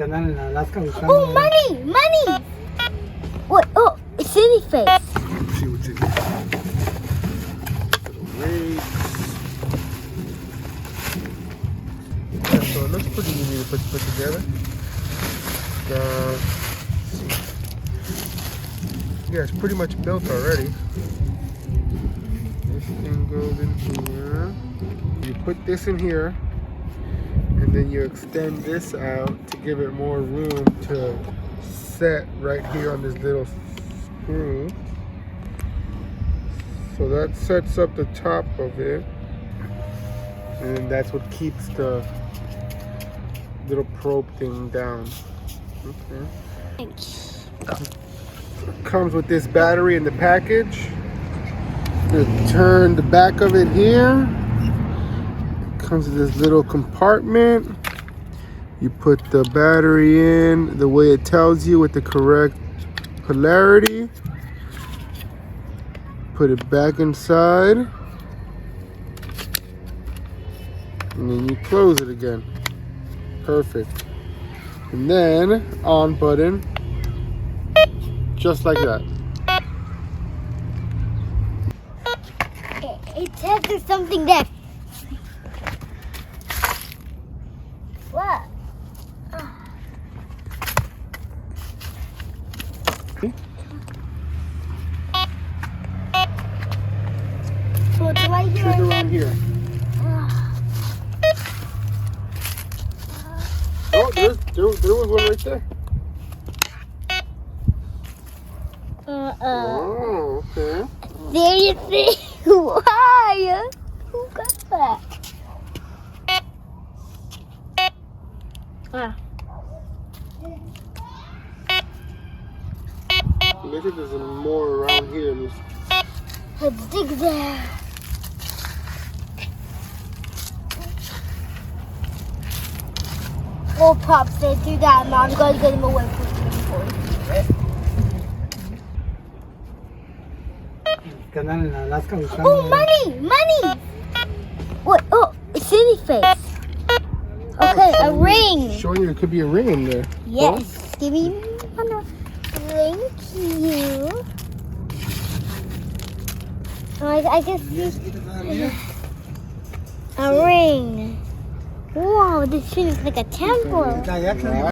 que andan en Alaska buscando. Oh, money! Money! What? Oh, it's city face. Let's see what's in here. Little rakes. Yeah, so it looks pretty easy to put together. Yeah, it's pretty much built already. This thing goes in here. You put this in here, and then you extend this out to give it more room to set right here on this little screw. So that sets up the top of it, and then that's what keeps the little probe thing down. Okay. Thanks. Comes with this battery in the package. You turn the back of it here. Comes with this little compartment. You put the battery in the way it tells you with the correct polarity. Put it back inside. And then you close it again. Perfect. And then on button. Just like that. It says there's something there. What? So it's right here. Trigger around here. Oh, there was one right there. Oh, okay. Seriously? Why? Who got that? Maybe there's more around here. Let's dig there. Oh, Pops, they do that. Mom, gotta get him away from the Que andan en Alaska buscando. Oh, money! Money! What? Oh, it's city face. Okay, a ring. Showing you it could be a ring in there. Yes. Give me one. Thank you. I can see a ring. Wow, this thing is like a temple.